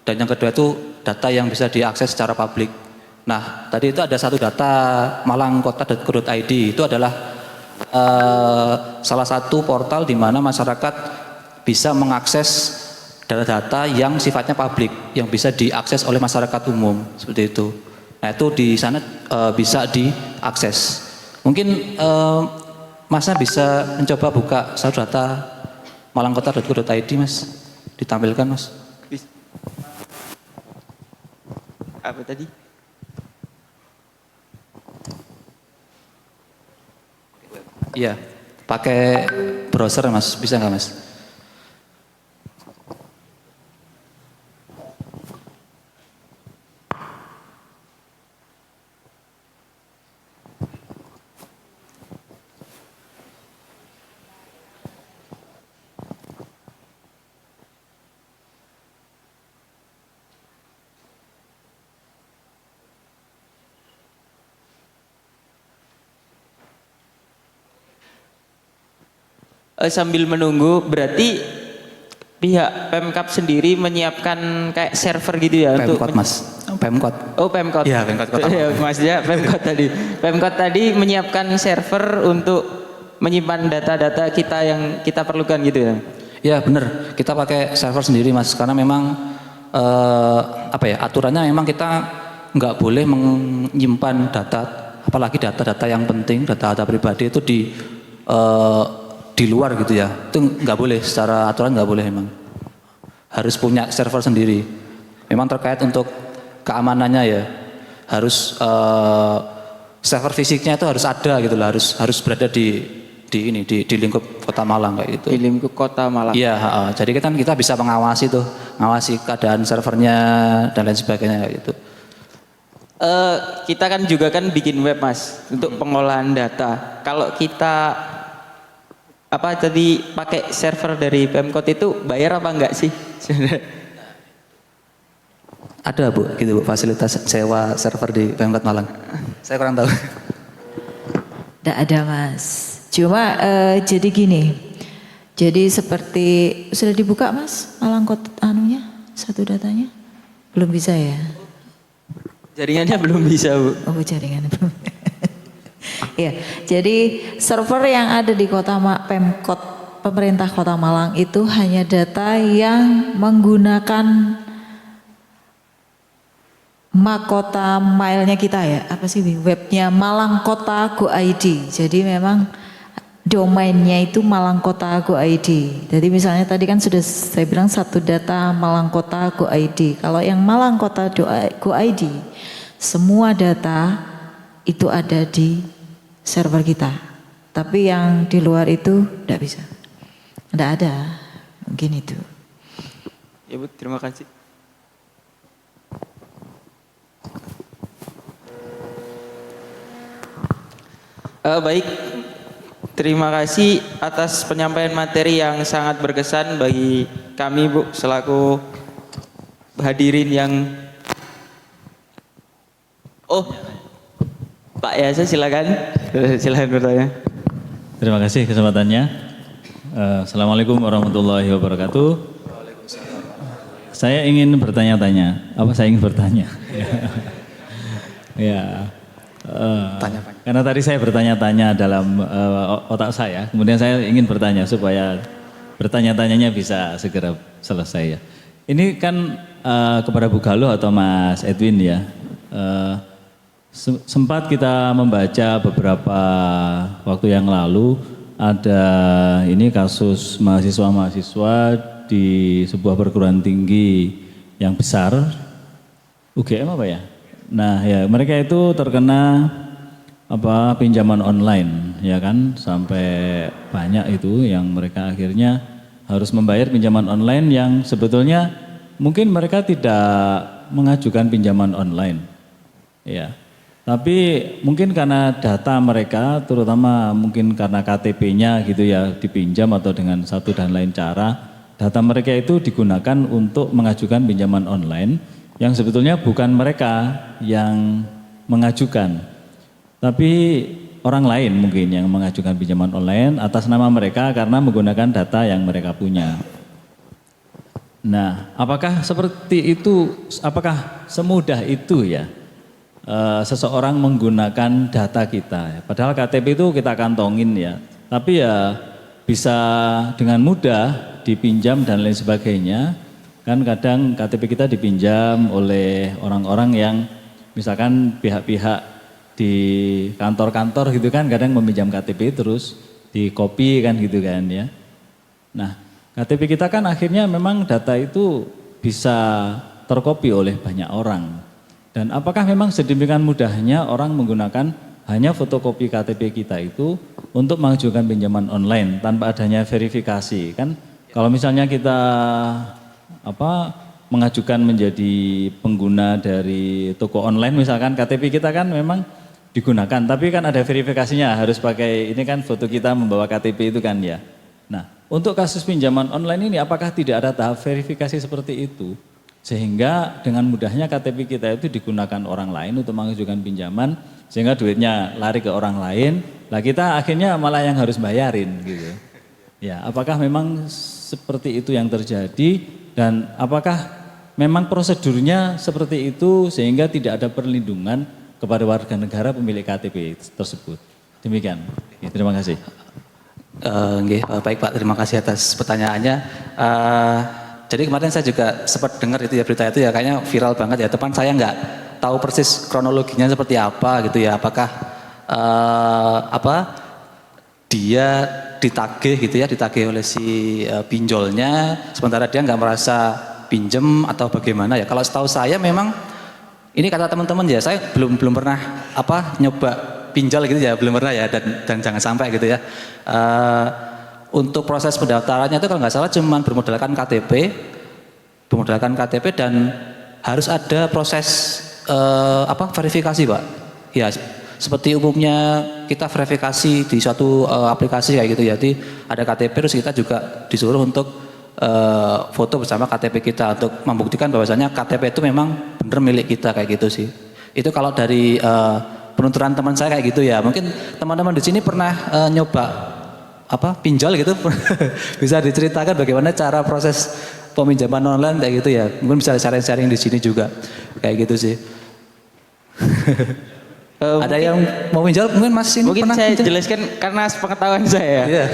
dan yang kedua itu data yang bisa diakses secara publik. Nah, tadi itu ada satu data malangkota.go.id, itu adalah salah satu portal di mana masyarakat bisa mengakses data-data yang sifatnya publik, yang bisa diakses oleh masyarakat umum, seperti itu. Nah, itu di sana bisa diakses. Mungkin Masnya bisa mencoba buka satu data malangkota.go.id, Mas, ditampilkan, Mas. Apa tadi? Iya, pakai browser Mas, bisa nggak Mas? Sambil menunggu, berarti pihak Pemkap sendiri menyiapkan kayak server gitu ya? Pemkot Mas, Pemkot. Oh Pemkot. Iya, Pemkot Kota Malang. Maksudnya Pemkot tadi. Pemkot tadi menyiapkan server untuk menyimpan data-data kita yang kita perlukan gitu ya? Ya benar, kita pakai server sendiri Mas, karena memang aturannya memang kita nggak boleh menyimpan data, apalagi data-data yang penting, data-data pribadi itu di di luar gitu ya. Itu nggak boleh, secara aturan nggak boleh memang. Harus punya server sendiri. Memang terkait untuk keamanannya ya, harus server fisiknya itu harus ada gitu lah, harus berada di lingkup Kota Malang kayak gitu. Di lingkup Kota Malang. Iya, jadi kan kita bisa mengawasi tuh, ngawasi keadaan servernya dan lain sebagainya kayak gitu. Kita kan juga kan bikin web Mas untuk pengolahan data. Kalau kita tadi pakai server dari Pemkot itu bayar apa enggak sih? Ada Bu, gitu Bu, fasilitas sewa server di Pemkot Malang. Saya kurang tahu. Tidak ada Mas. Cuma jadi gini. Jadi seperti sudah dibuka Mas Malang anunya satu datanya? Belum bisa ya? Jaringannya belum bisa Bu. Oh jaringannya belum. Ya, jadi server yang ada di Pemkot pemerintah Kota Malang itu hanya data yang menggunakan Makota mailnya kita ya, apa sih webnya Malang Kota Go ID. Jadi memang domainnya itu Malang Kota Go ID. Jadi misalnya tadi kan sudah saya bilang satu data Malang Kota Go ID. Kalau yang Malang Kota Go ID, semua data itu ada di server kita. Tapi yang di luar itu tidak bisa. Tidak ada. Mungkin itu. Ya Bu, terima kasih. Baik, terima kasih atas penyampaian materi yang sangat berkesan bagi kami Bu selaku hadirin yang Pak Yasa silakan bertanya. Terima kasih kesempatannya. Assalamualaikum warahmatullahi wabarakatuh. Saya ingin bertanya-tanya. Apa saya ingin bertanya? Ya. Karena tadi saya bertanya-tanya dalam otak saya, kemudian saya ingin bertanya supaya bertanya-tanyanya bisa segera selesai ya. Ini kan kepada Bu Galuh atau Mas Edwin ya, sempat kita membaca beberapa waktu yang lalu ada ini kasus mahasiswa-mahasiswa di sebuah perguruan tinggi yang besar, UGM apa ya? Nah ya mereka itu terkena pinjaman online ya kan, sampai banyak itu yang mereka akhirnya harus membayar pinjaman online yang sebetulnya mungkin mereka tidak mengajukan pinjaman online ya, tapi mungkin karena data mereka terutama mungkin karena KTP-nya gitu ya dipinjam atau dengan satu dan lain cara, data mereka itu digunakan untuk mengajukan pinjaman online yang sebetulnya bukan mereka yang mengajukan, tapi orang lain mungkin yang mengajukan pinjaman online atas nama mereka karena menggunakan data yang mereka punya. Nah, apakah seperti itu, apakah semudah itu ya seseorang menggunakan data kita? Padahal KTP itu kita kantongin ya, tapi ya bisa dengan mudah dipinjam dan lain sebagainya. Kan kadang KTP kita dipinjam oleh orang-orang yang misalkan pihak-pihak di kantor-kantor gitu kan kadang meminjam KTP terus di copy kan gitu kan ya. Nah KTP kita kan akhirnya memang data itu bisa terkopi oleh banyak orang. Dan apakah memang sedemikian mudahnya orang menggunakan hanya fotokopi KTP kita itu untuk mengajukan pinjaman online tanpa adanya verifikasi kan? Kalau misalnya kita mengajukan menjadi pengguna dari toko online misalkan KTP kita kan memang digunakan tapi kan ada verifikasinya harus pakai ini kan foto kita membawa KTP itu kan ya. Nah untuk kasus pinjaman online ini apakah tidak ada tahap verifikasi seperti itu sehingga dengan mudahnya KTP kita itu digunakan orang lain untuk mengajukan pinjaman sehingga duitnya lari ke orang lain, lah kita akhirnya malah yang harus bayarin gitu. Ya apakah memang seperti itu yang terjadi? Dan apakah memang prosedurnya seperti itu sehingga tidak ada perlindungan kepada warga negara pemilik KTP tersebut? Demikian. Ya, terima kasih. Baik Pak, terima kasih atas pertanyaannya. Jadi kemarin saya juga sempat dengar itu ya berita itu ya kayaknya viral banget ya. Teman saya nggak tahu persis kronologinya seperti apa gitu ya. Apakah dia ditagih gitu ya, ditagih oleh si pinjolnya, sementara dia nggak merasa pinjem atau bagaimana ya. Kalau setahu saya memang ini kata teman-teman ya, saya belum pernah nyoba pinjol gitu ya, belum pernah ya, dan jangan sampai gitu ya. Untuk proses pendaftarannya itu kalau nggak salah cuman bermodalkan KTP dan harus ada proses verifikasi Pak. Ya seperti umumnya kita verifikasi di suatu aplikasi kayak gitu ya. Jadi ada KTP terus kita juga disuruh untuk foto bersama KTP kita untuk membuktikan bahwasanya KTP itu memang benar milik kita kayak gitu sih. Itu kalau dari penuturan teman saya kayak gitu ya. Mungkin teman-teman di sini pernah nyoba pinjol gitu. Bisa diceritakan bagaimana cara proses peminjaman online kayak gitu ya. Mungkin bisa sharing-sharing di sini juga kayak gitu sih. Ada yang mau pinjol mungkin Mas ini Mungkin pernah saya pinjol? jelaskan karena pengetahuan saya. Iya.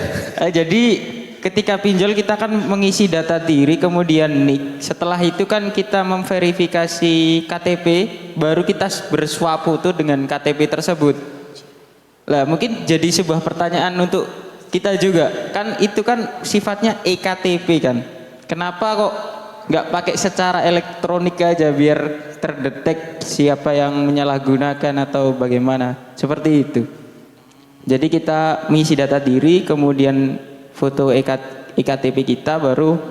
Jadi ketika pinjol kita kan mengisi data diri kemudian NIK. Setelah itu kan kita memverifikasi KTP, baru kita bersuap foto dengan KTP tersebut. Lah mungkin jadi sebuah pertanyaan untuk kita juga. Kan itu kan sifatnya eKTP kan. Kenapa kok nggak pakai secara elektronik aja biar terdetek siapa yang menyalahgunakan atau bagaimana, seperti itu. Jadi kita mengisi data diri kemudian foto eKTP kita, baru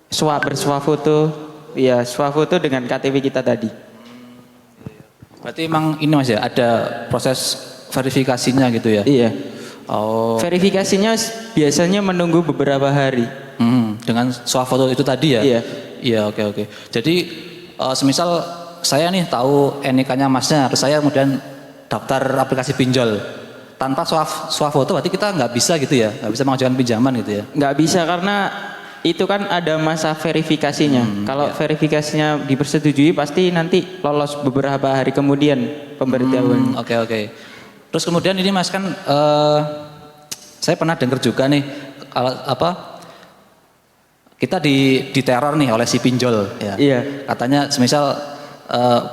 bersuah foto dengan KTP kita tadi. Berarti emang ini Mas ya, ada proses verifikasinya gitu ya? Iya. Oh. Verifikasinya biasanya menunggu beberapa hari. Dengan swafoto itu tadi ya? Iya. Iya, oke. Jadi semisal saya nih tahu NIK-nya Masnya, terus saya kemudian daftar aplikasi pinjol. Tanpa swafoto berarti kita nggak bisa gitu ya? Nggak bisa mengajukan pinjaman gitu ya? Nggak bisa karena itu kan ada masa verifikasinya. Kalau verifikasinya dipersetujui pasti nanti lolos beberapa hari kemudian pemberitahuan. Oke. Terus kemudian ini Mas kan saya pernah dengar juga nih kita diteror nih oleh si pinjol ya. Iya. Katanya semisal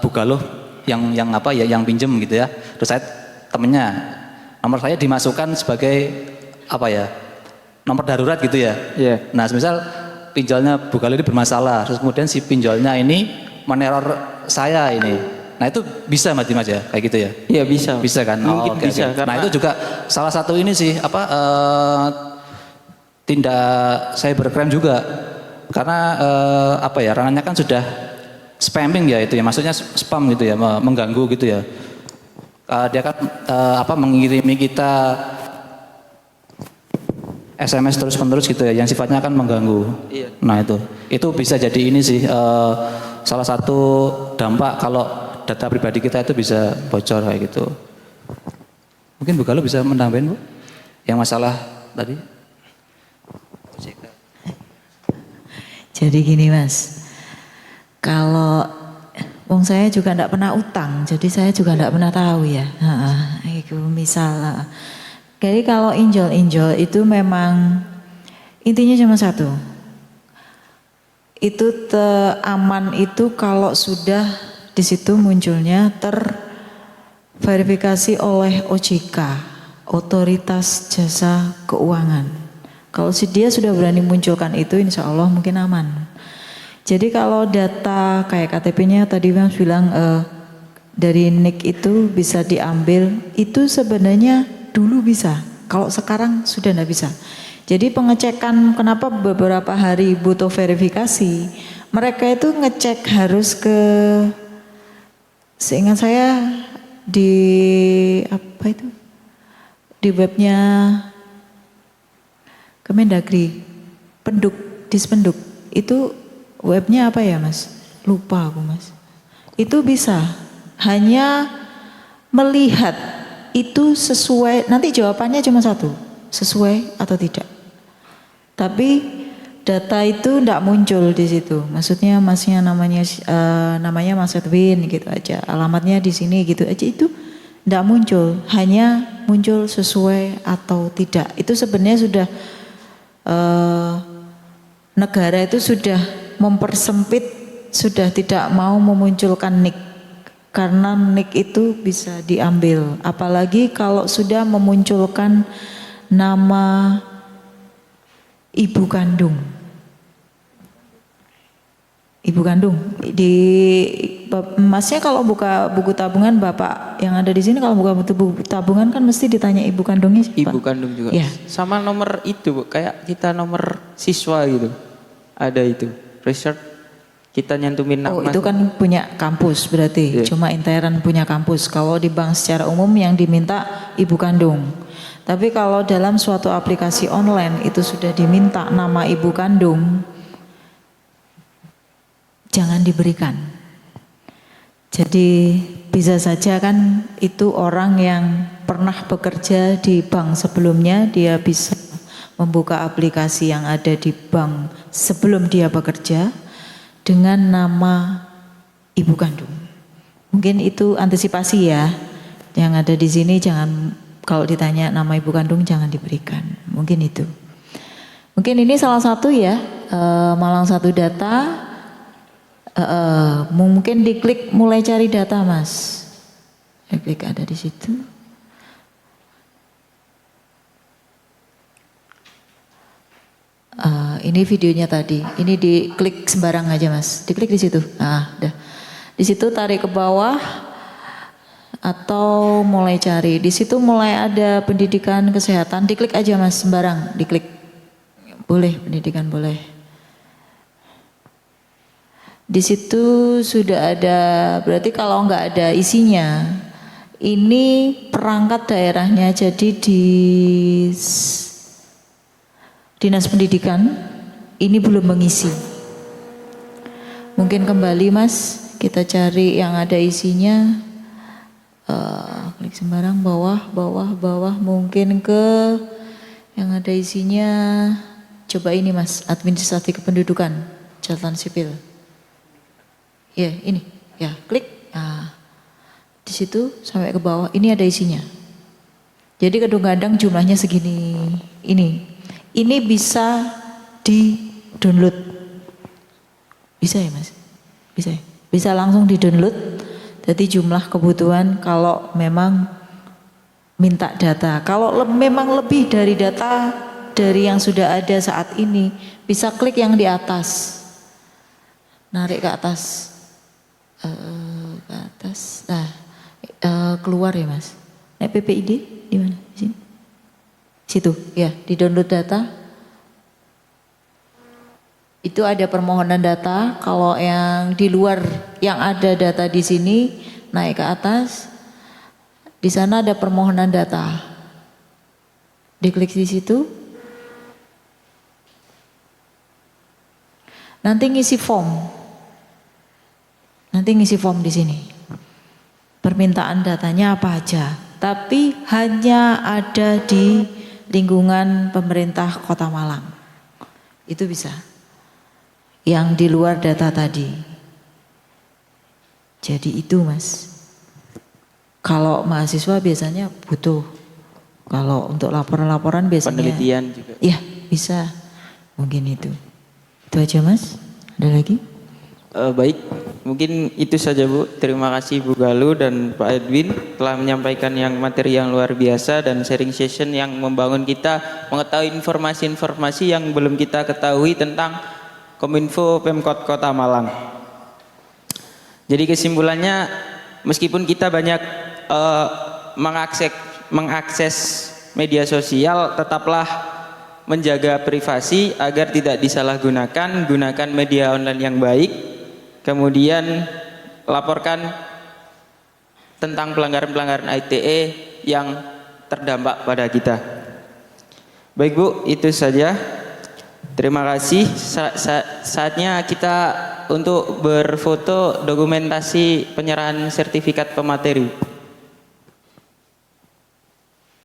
Bu Galuh yang pinjem gitu ya. Terus saya temennya, nomor saya dimasukkan sebagai nomor darurat gitu ya. Iya. Nah, semisal pinjolnya Bu Galuh ini bermasalah, terus kemudian si pinjolnya ini meneror saya ini. Nah, itu bisa Mas ya, kayak gitu ya? Iya bisa. Bisa kan? Mungkin Oke. bisa. Karena Nah, itu juga salah satu ini sih tindak cybercrime juga. Karena ranahnya kan sudah spamming ya itu ya, maksudnya spam gitu ya, mengganggu gitu ya. Dia kan mengirimi kita SMS terus-menerus gitu ya, yang sifatnya kan mengganggu. Iya. Nah itu bisa jadi ini sih salah satu dampak kalau data pribadi kita itu bisa bocor kayak gitu. Mungkin Bu Galuh bisa menambahin Bu, yang masalah tadi. Jadi gini Mas, kalau saya juga enggak pernah utang, jadi saya juga enggak pernah tahu ya. Itu misal. Jadi kalau injol itu memang intinya cuma satu. Itu aman itu kalau sudah di situ munculnya terverifikasi oleh OJK, Otoritas Jasa Keuangan. Kalau dia sudah berani munculkan itu, insya Allah mungkin aman. Jadi kalau data kayak KTP-nya tadi Mas bilang dari NIK itu bisa diambil, itu sebenarnya dulu bisa. Kalau sekarang sudah tidak bisa. Jadi pengecekan kenapa beberapa hari butuh verifikasi, mereka itu ngecek harus ke, seingat saya di webnya Kemendagri, Dispenduk, itu webnya apa ya Mas? Lupa aku Mas. Itu bisa hanya melihat itu sesuai, nanti jawabannya cuma satu, sesuai atau tidak. Tapi data itu tidak muncul di situ. Maksudnya Masnya namanya Mas Edwin gitu aja, alamatnya di sini gitu aja, itu tidak muncul, hanya muncul sesuai atau tidak. Itu sebenarnya sudah negara itu sudah mempersempit, sudah tidak mau memunculkan NIK karena NIK itu bisa diambil, apalagi kalau sudah memunculkan nama ibu kandung. Ibu kandung Masnya kalau buka buku tabungan, Bapak yang ada di sini kalau buka buku tabungan kan mesti ditanya ibu kandungnya siapa? Ibu kandung juga. Ya. Sama nomor itu, Bu. Kayak kita nomor siswa gitu. Ada itu. Research kita nyantumin nama. Oh, itu kan punya kampus berarti. Iya. Cuma intern punya kampus. Kalau di bank secara umum yang diminta ibu kandung. Tapi kalau dalam suatu aplikasi online itu sudah diminta nama ibu kandung, jangan diberikan. Jadi bisa saja kan itu orang yang pernah bekerja di bank sebelumnya, dia bisa membuka aplikasi yang ada di bank sebelum dia bekerja dengan nama ibu kandung. Mungkin itu antisipasi ya. Yang ada di sini jangan, kalau ditanya nama ibu kandung jangan diberikan. Mungkin itu. Mungkin ini salah satu ya, Malang Satu Data. Mungkin diklik mulai cari data, Mas. Klik ada di situ. Ini videonya tadi. Ini diklik sembarang aja, Mas. Diklik di situ. Dah. Di situ tarik ke bawah atau mulai cari. Di situ mulai ada pendidikan kesehatan. Diklik aja, Mas, sembarang. Diklik. Boleh, pendidikan boleh. Di situ sudah ada, berarti kalau nggak ada isinya, ini perangkat daerahnya, jadi di Dinas Pendidikan ini belum mengisi. Mungkin kembali, Mas, kita cari yang ada isinya. Klik sembarang bawah, mungkin ke yang ada isinya. Coba ini, Mas, administrasi kependudukan, catatan sipil. Ya, ini. Ya, klik. Nah, di situ sampai ke bawah. Ini ada isinya. Jadi kadang-kadang jumlahnya segini. Ini bisa di-download. Bisa ya, Mas? Bisa ya? Bisa langsung di-download. Jadi jumlah kebutuhan kalau memang minta data. Kalau memang lebih dari data dari yang sudah ada saat ini, bisa klik yang di atas. Narik ke atas. Nah, keluar ya, Mas. PPID di mana? Di sini. Situ, ya, di download data. Itu ada permohonan data. Kalau yang di luar yang ada data di sini, naik ke atas. Di sana ada permohonan data. Diklik di situ. Nanti ngisi form. Nanti ngisi form di sini. Permintaan datanya apa aja, tapi hanya ada di lingkungan pemerintah Kota Malang. Itu bisa. Yang di luar data tadi. Jadi itu, Mas. Kalau mahasiswa biasanya butuh. Kalau untuk laporan-laporan biasanya penelitian juga. Iya, bisa. Mungkin itu. Itu aja, Mas. Ada lagi? Baik, mungkin itu saja, Bu. Terima kasih Bu Galuh dan Pak Edwin telah menyampaikan yang materi yang luar biasa dan sharing session yang membangun kita mengetahui informasi-informasi yang belum kita ketahui tentang Kominfo Pemkot Kota Malang. Jadi kesimpulannya, meskipun kita banyak mengakses media sosial, tetaplah menjaga privasi agar tidak disalahgunakan. Gunakan media online yang baik. Kemudian laporkan tentang pelanggaran-pelanggaran ITE yang terdampak pada kita. Baik, Bu, itu saja. Terima kasih. Saatnya kita untuk berfoto dokumentasi penyerahan sertifikat pemateri.